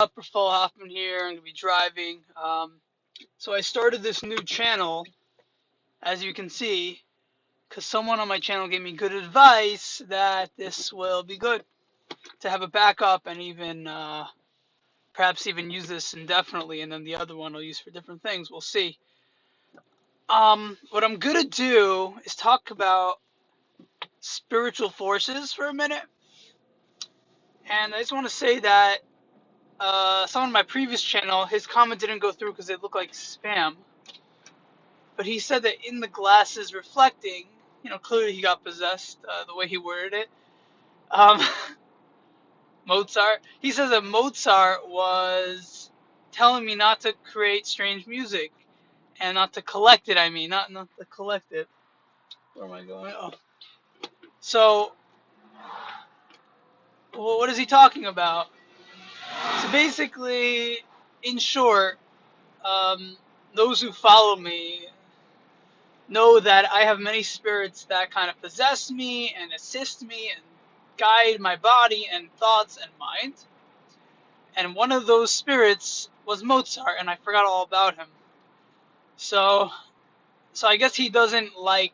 Upper Full Hoffman here. I'm gonna be driving. So I started this new channel, as you can see, because someone on my channel gave me good advice that this will be good to have a backup and even perhaps even use this indefinitely, and then the other one I'll use for different things. We'll see. What I'm gonna do is talk about spiritual forces for a minute, and I just want to say that someone on my previous channel, his comment didn't go through because it looked like spam. But he said that in the glasses reflecting, clearly he got possessed, the way he worded it. Um, Mozart. He says that Mozart was telling me not to create strange music and not to collect it. I mean, not to collect it. Where am I going? Oh, so what is he talking about? So basically, in short, um, those who follow me know that I have many spirits that kind of possess me and assist me and guide my body and thoughts and mind. And one of those spirits was Mozart, and I forgot all about him. So, so I guess he doesn't like.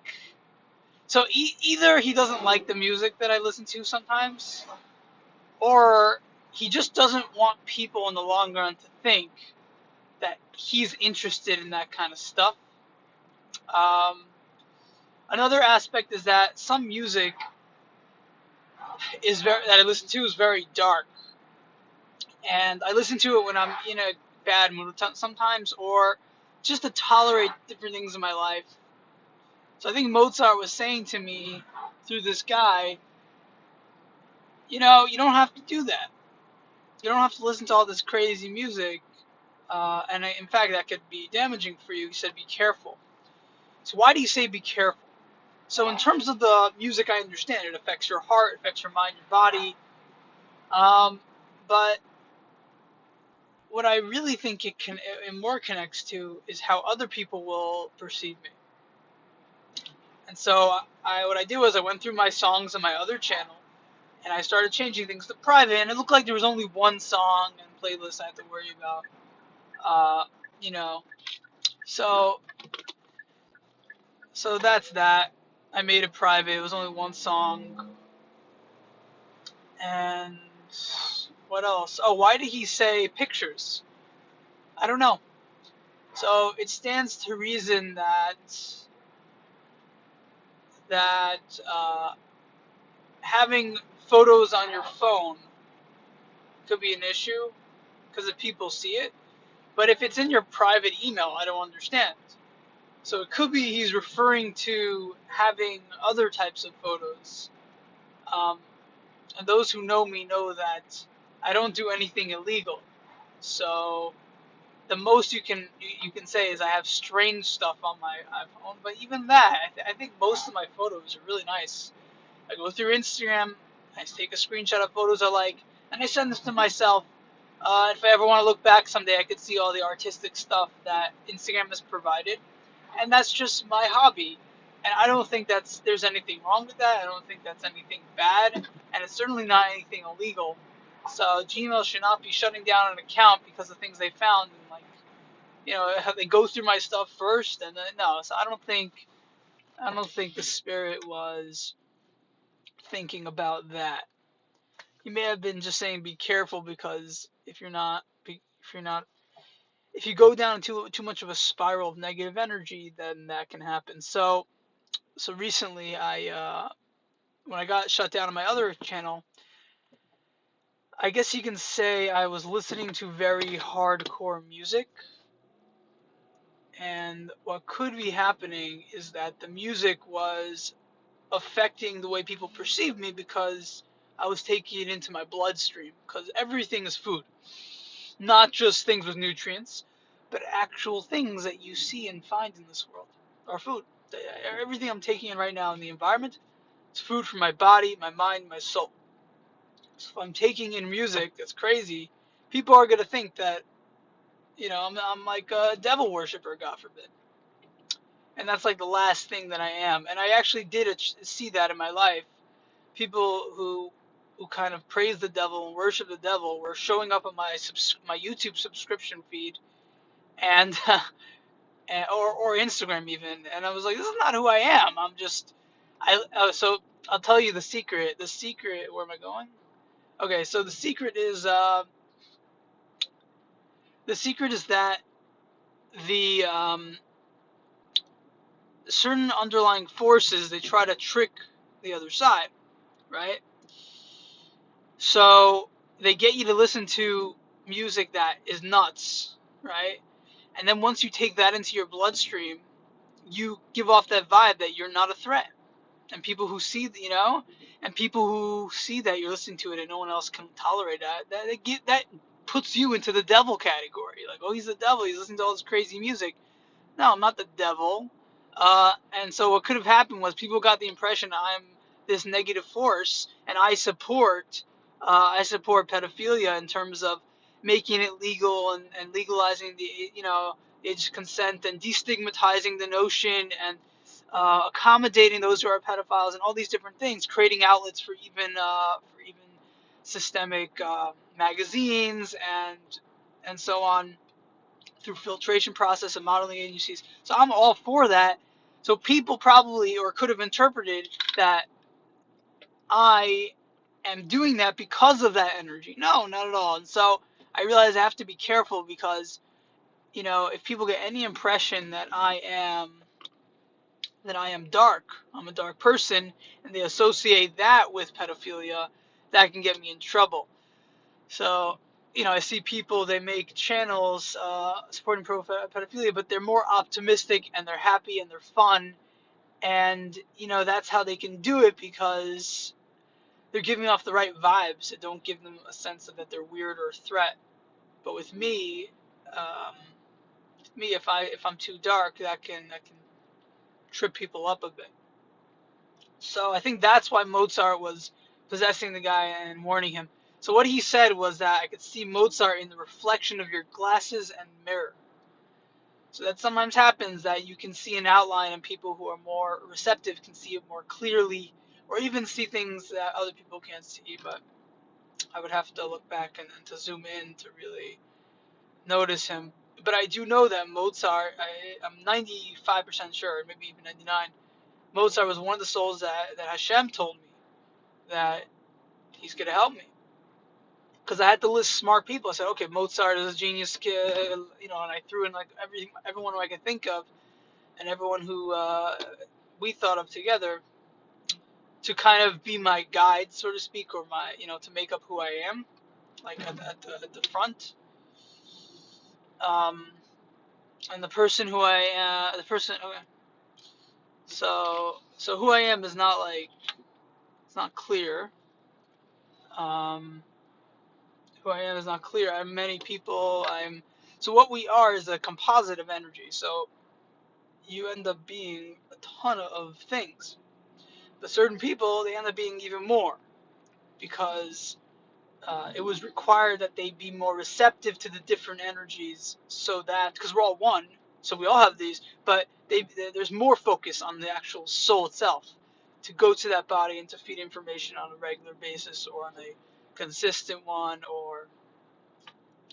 So either he doesn't like the music that I listen to sometimes, or he just doesn't want people in the long run to think that he's interested in that kind of stuff. Um, Another aspect is that some music that I listen to is very dark, and I listen to it when I'm in a bad mood sometimes, or just to tolerate different things in my life. So I think Mozart was saying to me through this guy, you don't have to do that. You don't have to listen to all this crazy music, in fact, that could be damaging for you. He said, be careful. So why do you say be careful? So in terms of the music, I understand it affects your heart, it affects your mind, your body. But what I really think it more connects to is how other people will perceive me. And so what I did was I went through my songs on my other channel, and I started changing things to private, and it looked like there was only one song and playlist I had to worry about. Uh, you know, so so that's that. I made it private. It was only one song, and what else? Oh, why did he say pictures? I don't know. So it stands to reason that having photos on your phone could be an issue because if people see it. But if it's in your private email, I don't understand. So it could be he's referring to having other types of photos. Um, and those who know me know that I don't do anything illegal. So the most you can say is I have strange stuff on my iPhone. But even that, I think most of my photos are really nice. I go through Instagram, I take a screenshot of photos I like, and I send them to myself. If I ever want to look back someday, I could see all the artistic stuff that Instagram has provided, and that's just my hobby. And I don't think there's anything wrong with that. I don't think that's anything bad, and it's certainly not anything illegal. So Gmail should not be shutting down an account because of things they found, and how they go through my stuff first, and then no. So I don't think the spirit was thinking about that. He may have been just saying be careful because if you go down too much of a spiral of negative energy, then that can happen. So recently when I got shut down on my other channel, I guess you can say I was listening to very hardcore music, and what could be happening is that the music was affecting the way people perceive me because I was taking it into my bloodstream because everything is food. Not just things with nutrients, but actual things that you see and find in this world are food. Everything I'm taking in right now in the environment is food for my body, my mind, my soul. So if I'm taking in music that's crazy, people are going to think that, I'm like a devil worshiper, God forbid. And that's like the last thing that I am. And I actually did see that in my life. People who who kind of praise the devil and worship the devil were showing up on my YouTube subscription feed, and, or Instagram even, and I was like, this is not who I am. I'm just so I'll tell you the secret. The secret. Where am I going? Okay, so the secret is that the certain underlying forces, they try to trick the other side, right? So they get you to listen to music that is nuts, right? And then once you take that into your bloodstream, you give off that vibe that you're not a threat. And people who see, and people who see that you're listening to it and no one else can tolerate that puts you into the devil category. Like, oh, he's the devil. He's listening to all this crazy music. No, I'm not the devil. And so what could have happened was people got the impression I'm this negative force, and I support pedophilia in terms of making it legal and legalizing the age consent and destigmatizing the notion and accommodating those who are pedophiles and all these different things, creating outlets for even systemic magazines and so on through filtration process and modeling agencies. So I'm all for that. So people probably or could have interpreted that I am doing that because of that energy. No, not at all. And so I realize I have to be careful because, if people get any impression that I am dark, I'm a dark person, and they associate that with pedophilia, that can get me in trouble. So, I see people, they make channels supporting pedophilia, but they're more optimistic and they're happy and they're fun. And, that's how they can do it because they're giving off the right vibes that don't give them a sense of that they're weird or a threat. But with me, um, if I'm too dark, that can trip people up a bit. So I think that's why Mozart was possessing the guy and warning him. So what he said was that I could see Mozart in the reflection of your glasses and mirror. So that sometimes happens that you can see an outline and people who are more receptive can see it more clearly or even see things that other people can't see. But I would have to look back and to zoom in to really notice him. But I do know that Mozart, I'm 95% sure, maybe even 99, Mozart was one of the souls that Hashem told me that he's going to help me. Because I had to list smart people. I said, okay, Mozart is a genius kid, and I threw in like everyone who I could think of, and everyone who we thought of together to kind of be my guide, so to speak, or my, to make up who I am, like at the front. Um, and the person, okay. So who I am is not like, it's not clear. Um, who I am is not clear. I'm many people. So what we are is a composite of energy. So you end up being a ton of things. But certain people, they end up being even more because it was required that they be more receptive to the different energies so that, because we're all one, so we all have these, but there's more focus on the actual soul itself to go to that body and to feed information on a regular basis or on a consistent one or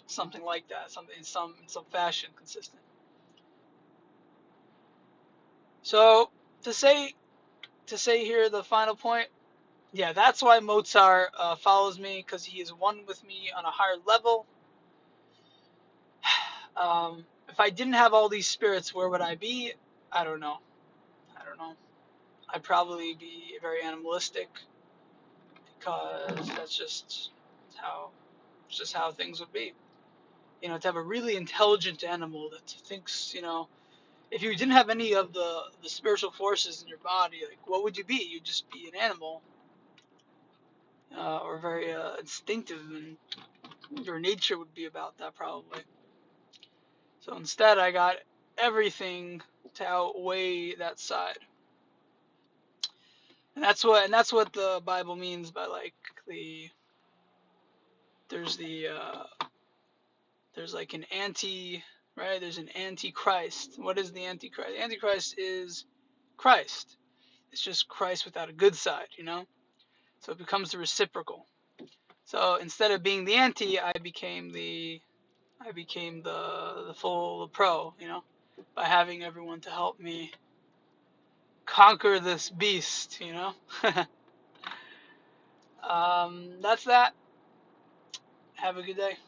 something like that, something in some fashion consistent. So to say here the final point, yeah, that's why Mozart follows me because he is one with me on a higher level. If I didn't have all these spirits, where would I be? I don't know. I don't know. I'd probably be very animalistic because that's how just how things would be. To have a really intelligent animal that thinks, if you didn't have any of the spiritual forces in your body, like what would you be? You'd just be an animal, or very instinctive, and your nature would be about that probably. So instead, I got everything to outweigh that side. And that's what the Bible means by like the there's the there's like an anti right there's an antichrist. What is the antichrist? The antichrist is Christ. It's just Christ without a good side, so it becomes the reciprocal. So instead of being the anti, I became the full pro, by having everyone to help me conquer this beast. That's that. Have a good day.